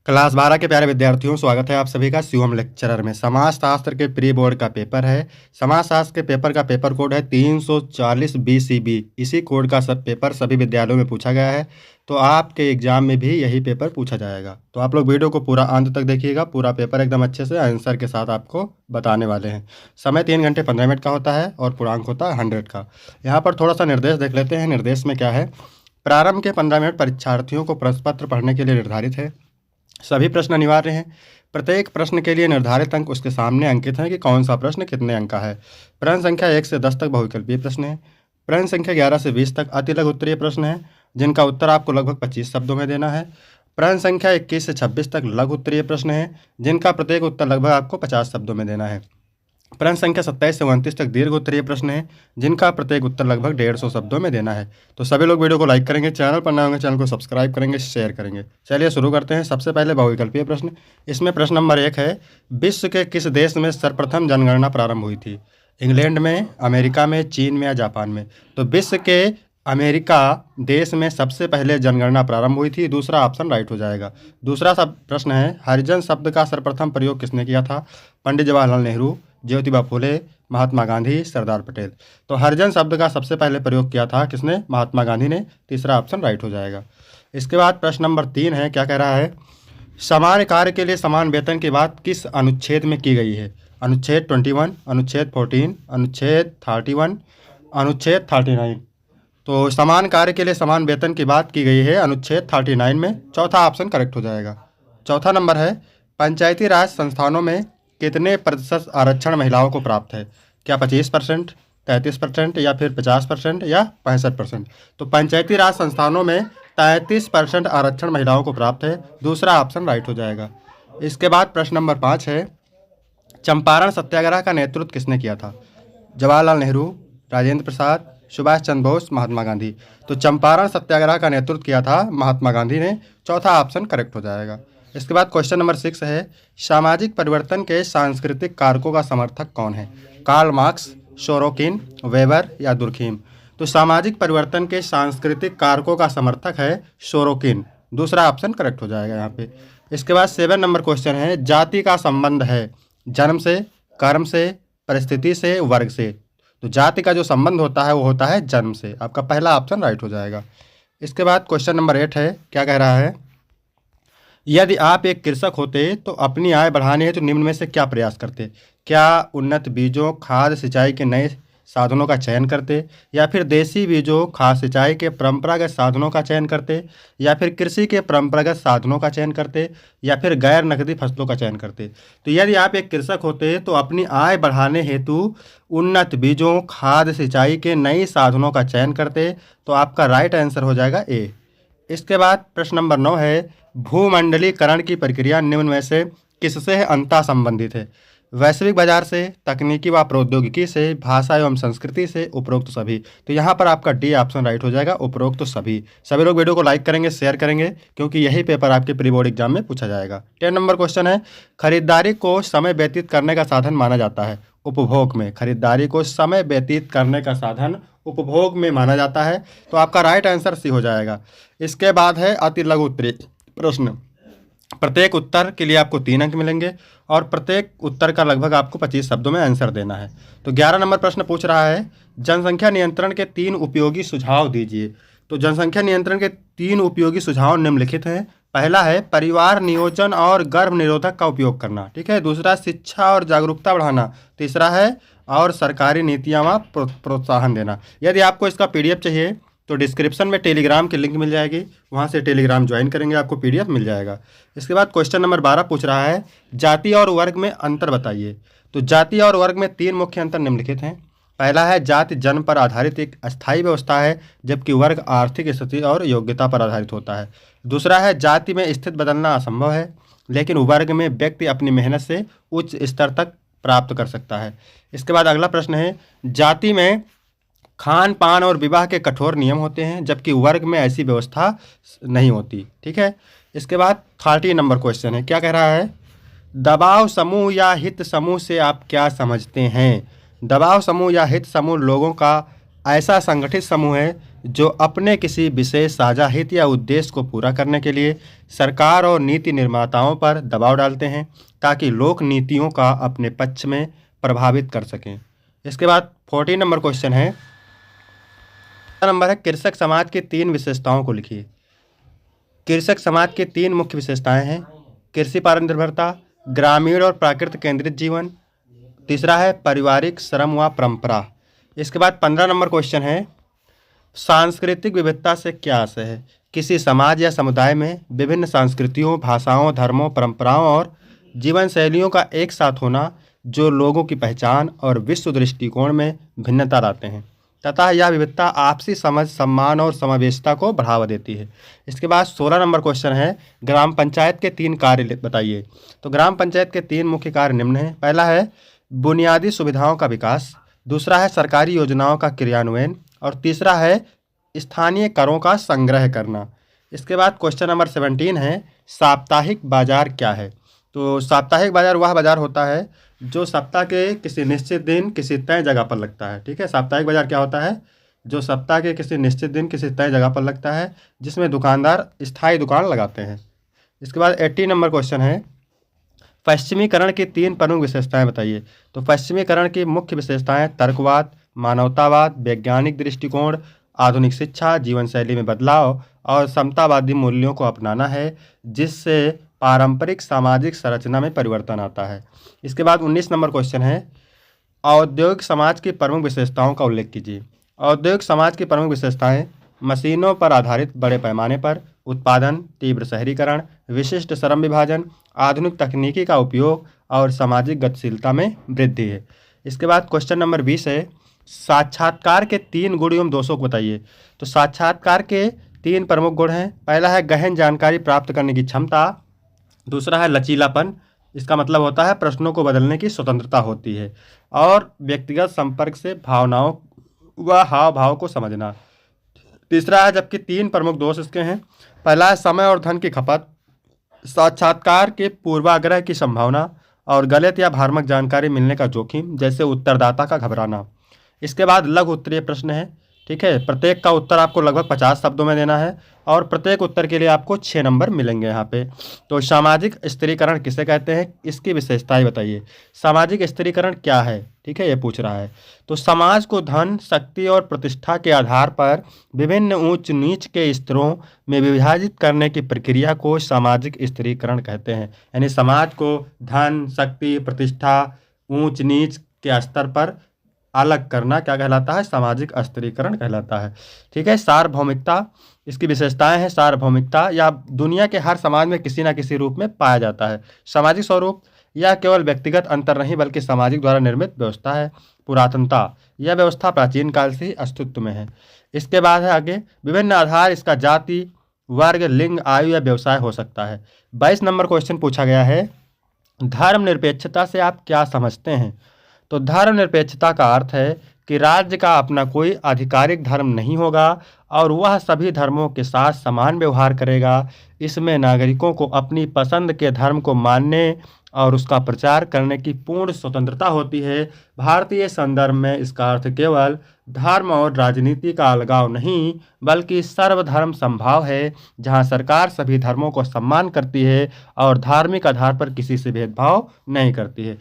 Class 12 के प्यारे विद्यार्थियों, स्वागत है आप सभी का शिवम लेक्चरर में। समाजशास्त्र के प्री बोर्ड का पेपर है। समाजशास्त्र के पेपर का पेपर कोड है 340 BCB। इसी कोड का सब पेपर सभी विद्यालयों में पूछा गया है, तो आपके एग्जाम में भी यही पेपर पूछा जाएगा। तो आप लोग वीडियो को पूरा अंत तक देखिएगा। पूरा पेपर एकदम अच्छे से आंसर के साथ आपको बताने वाले हैं। समय 3 घंटे 15 मिनट का होता है और पूर्णांक होता है 100 का। यहाँ पर थोड़ा सा निर्देश देख लेते हैं। निर्देश में क्या है? प्रारंभ के 15 मिनट परीक्षार्थियों को प्रश्न पत्र पढ़ने के लिए निर्धारित है। सभी प्रश्न अनिवार्य हैं। प्रत्येक प्रश्न के लिए निर्धारित अंक उसके सामने अंकित हैं कि कौन सा प्रश्न कितने अंक का है। प्रश्न संख्या 1 से 10 तक बहुविकल्पीय प्रश्न है। प्रश्न संख्या 11 से 20 तक अति लघु उत्तरीय प्रश्न है, जिनका उत्तर आपको लगभग 25 शब्दों में देना है। प्रश्न संख्या 21 से 26 तक लघु उत्तरीय प्रश्न है, जिनका प्रत्येक उत्तर लगभग आपको 50 शब्दों में देना है। प्रश्न संख्या 27 से 29 तक दीर्घ उत्तरीय प्रश्न है, जिनका प्रत्येक उत्तर लगभग 150 शब्दों में देना है। तो सभी लोग वीडियो को लाइक करेंगे, चैनल पर नए होंगे चैनल को सब्सक्राइब करेंगे, शेयर करेंगे। चलिए शुरू करते हैं। सबसे पहले बहुविकल्पीय प्रश्न। इसमें प्रश्न नंबर 1 है, विश्व के किस देश में सर्वप्रथम जनगणना प्रारंभ हुई थी? इंग्लैंड में, अमेरिका में, चीन में या जापान में? तो विश्व के अमेरिका देश में सबसे पहले जनगणना प्रारंभ हुई थी। दूसरा ऑप्शन राइट हो जाएगा। दूसरा सब प्रश्न है, हरिजन शब्द का सर्वप्रथम प्रयोग किसने किया था? पंडित जवाहरलाल नेहरू, ज्योतिबा फुले, महात्मा गांधी, सरदार पटेल। तो हरिजन शब्द का सबसे पहले प्रयोग किया था किसने? महात्मा गांधी ने। तीसरा ऑप्शन राइट हो जाएगा। इसके बाद प्रश्न नंबर 3 है, क्या कह रहा है? समान कार्य के लिए समान वेतन की बात किस अनुच्छेद में की गई है? अनुच्छेद 21, अनुच्छेद 14, अनुच्छेद 31, अनुच्छेद 39। तो समान कार्य के लिए समान वेतन की बात की गई है अनुच्छेद 39 में। चौथा ऑप्शन करेक्ट हो जाएगा। चौथा नंबर है, पंचायती राज संस्थानों में कितने प्रतिशत आरक्षण महिलाओं को प्राप्त है? क्या 25%, 33% या फिर 50% या 65%? तो पंचायती राज संस्थानों में 33% आरक्षण महिलाओं को प्राप्त है। दूसरा ऑप्शन राइट हो जाएगा। इसके बाद प्रश्न नंबर 5 है, चंपारण सत्याग्रह का नेतृत्व किसने किया था? जवाहरलाल नेहरू, राजेंद्र प्रसाद, सुभाष चंद्र बोस, महात्मा गांधी। तो चंपारण सत्याग्रह का नेतृत्व किया था महात्मा गांधी ने। चौथा ऑप्शन करेक्ट हो जाएगा। इसके बाद क्वेश्चन नंबर 6 है, सामाजिक परिवर्तन के सांस्कृतिक कारकों का समर्थक कौन है? कार्ल मार्क्स, सोरोकिन, वेबर या दुर्खीम? तो सामाजिक परिवर्तन के सांस्कृतिक कारकों का समर्थक है सोरोकिन। दूसरा ऑप्शन करेक्ट हो जाएगा यहाँ पे। इसके बाद 7 नंबर क्वेश्चन है, जाति का संबंध है जन्म से, कर्म से, परिस्थिति से, वर्ग से? तो जाति का जो संबंध होता है वो होता है जन्म से। आपका पहला ऑप्शन राइट हो जाएगा। इसके बाद क्वेश्चन नंबर 8 है, क्या कह रहा है? यदि आप एक कृषक होते तो अपनी आय बढ़ाने हेतु निम्न में से क्या प्रयास करते? क्या उन्नत बीजों, खाद, सिंचाई के नए साधनों का चयन करते, या फिर देसी बीजों, खाद, सिंचाई के परंपरागत साधनों का चयन करते, या फिर कृषि के परंपरागत साधनों का चयन करते, या फिर गैर नकदी फसलों का चयन करते? तो यदि आप एक कृषक होते तो अपनी आय बढ़ाने हेतु उन्नत बीजों, खाद, सिंचाई के नए साधनों का चयन करते। तो आपका राइट आंसर हो जाएगा ए। इसके बाद प्रश्न नंबर 9 है, भूमंडलीकरण की प्रक्रिया निम्न में से किससे अंतः संबंधित है? वैश्विक बाजार से, तकनीकी व प्रौद्योगिकी से, भाषा एवं संस्कृति से, उपरोक्त सभी? तो यहाँ पर आपका डी ऑप्शन राइट हो जाएगा, उपरोक्त सभी। सभी लोग वीडियो को लाइक करेंगे, शेयर करेंगे, क्योंकि यही पेपर आपके प्री बोर्ड एग्जाम में पूछा जाएगा। 10 नंबर क्वेश्चन है, खरीदारी को समय व्यतीत करने का साधन माना जाता है उपभोग में? खरीदारी को समय व्यतीत करने का साधन उपभोग में माना जाता है। तो आपका राइट आंसर सी हो जाएगा। इसके बाद है अति लघु उत्तरीय प्रश्न। प्रत्येक उत्तर के लिए आपको 3 अंक मिलेंगे और प्रत्येक उत्तर का लगभग आपको 25 शब्दों में आंसर देना है। तो 11 नंबर प्रश्न पूछ रहा है, जनसंख्या नियंत्रण के 3 उपयोगी सुझाव दीजिए। तो जनसंख्या नियंत्रण के 3 उपयोगी सुझाव निम्नलिखित हैं। पहला है परिवार नियोजन और गर्भ निरोधक का उपयोग करना, ठीक है। दूसरा, शिक्षा और जागरूकता बढ़ाना। तीसरा है और सरकारी नीतियाँ व प्रोत्साहन देना। यदि आपको इसका PDF चाहिए तो डिस्क्रिप्शन में टेलीग्राम की लिंक मिल जाएगी, वहाँ से टेलीग्राम ज्वाइन करेंगे, आपको PDF मिल जाएगा। इसके बाद क्वेश्चन नंबर 12 पूछ रहा है, जाति और वर्ग में अंतर बताइए। तो जाति और वर्ग में 3 मुख्य अंतर निम्नलिखित हैं। पहला है, जाति जन्म पर आधारित एक अस्थायी व्यवस्था है, जबकि वर्ग आर्थिक स्थिति और योग्यता पर आधारित होता है। दूसरा है, जाति में स्थिति बदलना असंभव है, लेकिन वर्ग में व्यक्ति अपनी मेहनत से उच्च स्तर तक प्राप्त कर सकता है। इसके बाद अगला प्रश्न है, जाति में खान पान और विवाह के कठोर नियम होते हैं, जबकि वर्ग में ऐसी व्यवस्था नहीं होती, ठीक है। इसके बाद 30 नंबर क्वेश्चन है, क्या कह रहा है? दबाव समूह या हित समूह से आप क्या समझते हैं? दबाव समूह या हित समूह लोगों का ऐसा संगठित समूह है जो अपने किसी विशेष साझा हित या उद्देश्य को पूरा करने के लिए सरकार और नीति निर्माताओं पर दबाव डालते हैं ताकि लोग नीतियों का अपने पक्ष में प्रभावित कर सकें। इसके बाद 14 नंबर क्वेश्चन है, नंबर है कृषक समाज की 3 विशेषताओं को लिखिए। कृषक समाज की 3 मुख्य विशेषताएं हैं, कृषि पर निर्भरता, ग्रामीण और प्राकृतिक केंद्रित जीवन, तीसरा है पारिवारिक श्रम व परंपरा। इसके बाद 15 नंबर क्वेश्चन है, सांस्कृतिक विविधता से क्या आशय है। किसी समाज या समुदाय में विभिन्न संस्कृतियों, भाषाओं, धर्मों, परंपराओं और जीवन शैलियों का एक साथ होना जो लोगों की पहचान और विश्व दृष्टिकोण में भिन्नता लाते हैं तथा यह विविधता आपसी समझ, सम्मान और समावेशिता को बढ़ावा देती है। इसके बाद 16 नंबर क्वेश्चन है, ग्राम पंचायत के 3 कार्य बताइए। तो ग्राम पंचायत के 3 मुख्य कार्य निम्न हैं। पहला है बुनियादी सुविधाओं का विकास, दूसरा है सरकारी योजनाओं का क्रियान्वयन और तीसरा है स्थानीय करों का संग्रह करना। इसके बाद क्वेश्चन नंबर 17 है, साप्ताहिक बाजार क्या है। तो साप्ताहिक बाजार वह बाजार होता है जो सप्ताह के किसी निश्चित दिन किसी तय जगह पर लगता है। ठीक है, साप्ताहिक बाजार क्या होता है, जो सप्ताह के किसी निश्चित दिन किसी तय जगह पर लगता है जिसमें दुकानदार स्थायी दुकान लगाते हैं। इसके बाद 80 नंबर क्वेश्चन है, पश्चिमीकरण की 3 प्रमुख विशेषताएं बताइए। तो पश्चिमीकरण की मुख्य विशेषताएं तर्कवाद, मानवतावाद, वैज्ञानिक दृष्टिकोण, आधुनिक शिक्षा, जीवन शैली में बदलाव और समतावादी मूल्यों को अपनाना है जिससे पारंपरिक सामाजिक संरचना में परिवर्तन आता है। इसके बाद 19 नंबर क्वेश्चन है, औद्योगिक समाज की प्रमुख विशेषताओं का उल्लेख कीजिए। औद्योगिक समाज की प्रमुख विशेषताएं मशीनों पर आधारित बड़े पैमाने पर उत्पादन, तीव्र शहरीकरण, विशिष्ट श्रम विभाजन, आधुनिक तकनीकी का उपयोग और सामाजिक गतिशीलता में वृद्धि है। इसके बाद क्वेश्चन नंबर 20 है, साक्षात्कार के 3 गुण एवं दोषों को बताइए। तो साक्षात्कार के 3 प्रमुख गुण हैं। पहला है गहन जानकारी प्राप्त करने की क्षमता, दूसरा है लचीलापन, इसका मतलब होता है प्रश्नों को बदलने की स्वतंत्रता होती है, और व्यक्तिगत संपर्क से भावनाओं व हाव भाव को समझना। तीसरा है, जबकि 3 प्रमुख दोष इसके हैं। पहला है समय और धन की खपत, साक्षात्कार के पूर्वाग्रह की संभावना और गलत या भ्रामक जानकारी मिलने का जोखिम जैसे उत्तरदाता का घबराना। इसके बाद लघु उत्तरीय प्रश्न है। ठीक है, प्रत्येक का उत्तर आपको लगभग 50 शब्दों में देना है और प्रत्येक उत्तर के लिए आपको 6 नंबर मिलेंगे यहाँ पे। तो सामाजिक स्त्रीकरण किसे कहते हैं, इसकी विशेषताएं बताइए। सामाजिक स्त्रीकरण क्या है, ठीक है, ये पूछ रहा है। तो समाज को धन, शक्ति और प्रतिष्ठा के आधार पर विभिन्न ऊंच नीच के स्तरों में विभाजित करने की प्रक्रिया को सामाजिक स्त्रीकरण कहते हैं। यानी समाज को धन, शक्ति, प्रतिष्ठा, ऊंच नीच के स्तर पर अलग करना क्या कहलाता है, सामाजिक स्त्रीकरण कहलाता है। ठीक है, सार्वभौमिकता, इसकी विशेषताएं हैं। सार्वभौमिकता या दुनिया के हर समाज में किसी न किसी रूप में पाया जाता है। सामाजिक स्वरूप, यह केवल व्यक्तिगत अंतर नहीं बल्कि सामाजिक द्वारा निर्मित व्यवस्था है। पुरातनता, यह व्यवस्था प्राचीन काल से ही अस्तित्व में है। इसके बाद है आगे, विभिन्न आधार, इसका जाति, वर्ग, लिंग, आयु या व्यवसाय हो सकता है। 22 नंबर क्वेश्चन पूछा गया है, धर्मनिरपेक्षता से आप क्या समझते हैं। तो धर्मनिरपेक्षता का अर्थ है कि राज्य का अपना कोई आधिकारिक धर्म नहीं होगा और वह सभी धर्मों के साथ समान व्यवहार करेगा। इसमें नागरिकों को अपनी पसंद के धर्म को मानने और उसका प्रचार करने की पूर्ण स्वतंत्रता होती है। भारतीय संदर्भ में इसका अर्थ केवल धर्म और राजनीति का अलगाव नहीं बल्कि सर्वधर्म समभाव है, जहां सरकार सभी धर्मों को सम्मान करती है और धार्मिक आधार पर किसी से भेदभाव नहीं करती है।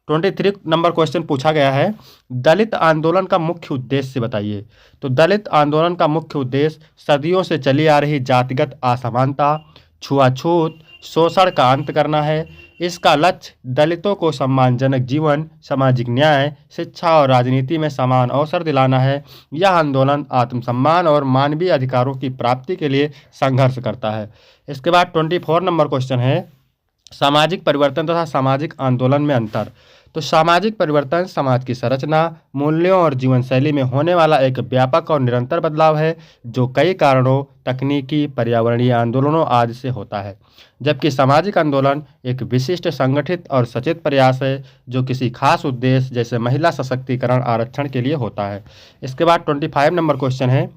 23 नंबर क्वेश्चन पूछा गया है, दलित आंदोलन का मुख्य उद्देश्य बताइए। तो दलित आंदोलन का मुख्य उद्देश्य सदियों से चली आ रही जातिगत असमानता, छुआछूत, शोषण का अंत करना है। इसका लक्ष्य दलितों को सम्मानजनक जीवन, सामाजिक न्याय, शिक्षा और राजनीति में समान अवसर दिलाना है। यह आंदोलन आत्मसम्मान और मानवीय अधिकारों की प्राप्ति के लिए संघर्ष करता है। इसके बाद 24 नंबर क्वेश्चन है, सामाजिक परिवर्तन तथा सामाजिक आंदोलन में अंतर। तो सामाजिक परिवर्तन समाज की संरचना, मूल्यों और जीवन शैली में होने वाला एक व्यापक और निरंतर बदलाव है जो कई कारणों, तकनीकी, पर्यावरणीय आंदोलनों आदि से होता है। जबकि सामाजिक आंदोलन एक विशिष्ट, संगठित और सचेत प्रयास है जो किसी खास उद्देश्य जैसे महिला सशक्तिकरण, आरक्षण के लिए होता है। इसके बाद 25 नंबर क्वेश्चन है,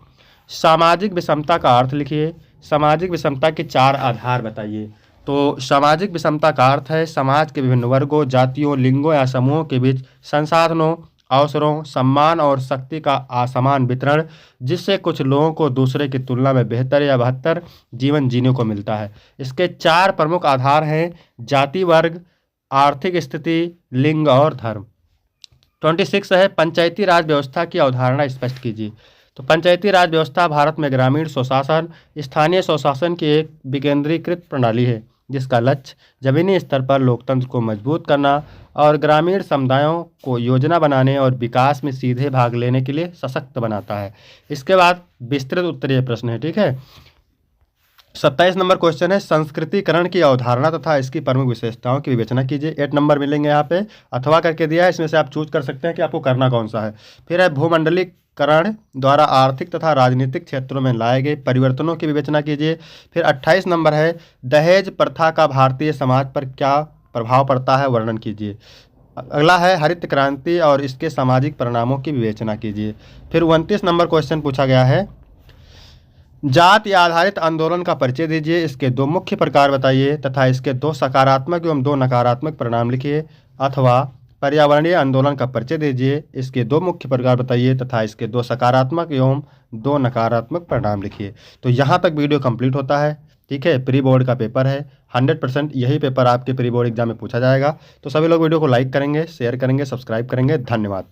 सामाजिक विषमता का अर्थ लिखिए। सामाजिक विषमता के 4 आधार बताइए। तो सामाजिक विषमता का अर्थ है समाज के विभिन्न वर्गों, जातियों, लिंगों या समूहों के बीच संसाधनों, अवसरों, सम्मान और शक्ति का असमान वितरण, जिससे कुछ लोगों को दूसरे की तुलना में बेहतर या बेहतर जीवन जीने को मिलता है। इसके 4 प्रमुख आधार हैं: जाति, वर्ग, आर्थिक स्थिति, लिंग और धर्म। 26 है, पंचायती राज व्यवस्था की अवधारणा स्पष्ट कीजिए। तो पंचायती राज व्यवस्था भारत में ग्रामीण स्वशासन, स्थानीय स्वशासन की एक विकेंद्रीकृत प्रणाली है, जिसका लक्ष्य जमीनी स्तर पर लोकतंत्र को मजबूत करना और ग्रामीण समुदायों को योजना बनाने और विकास में सीधे भाग लेने के लिए सशक्त बनाता है। इसके बाद विस्तृत उत्तरीय प्रश्न है, ठीक है। 27 नंबर क्वेश्चन है, संस्कृतिकरण की अवधारणा तथा इसकी प्रमुख विशेषताओं की विवेचना कीजिए। 8 नंबर मिलेंगे यहाँ पे, अथवा करके दिया है, इसमें से आप चूज कर सकते हैं कि आपको करना कौन सा है। फिर है, भूमंडलीकरण द्वारा आर्थिक तथा राजनीतिक क्षेत्रों में लाए गए परिवर्तनों की विवेचना कीजिए। फिर 28 नंबर है, दहेज प्रथा का भारतीय समाज पर क्या प्रभाव पड़ता है, वर्णन कीजिए। अगला है, हरित क्रांति और इसके सामाजिक परिणामों की विवेचना कीजिए। फिर 29 नंबर क्वेश्चन पूछा गया है, जाति आधारित आंदोलन का परिचय दीजिए, इसके 2 मुख्य प्रकार बताइए तथा इसके 2 सकारात्मक एवं 2 नकारात्मक परिणाम लिखिए। अथवा पर्यावरणीय आंदोलन का परिचय दीजिए, इसके 2 मुख्य प्रकार बताइए तथा इसके 2 सकारात्मक एवं 2 नकारात्मक परिणाम लिखिए। तो यहाँ तक वीडियो कंप्लीट होता है, ठीक है। प्री बोर्ड का पेपर है, 100% यही पेपर आपके प्री बोर्ड एग्जाम में पूछा जाएगा। तो सभी लोग वीडियो को लाइक करेंगे, शेयर करेंगे, सब्सक्राइब करेंगे। धन्यवाद।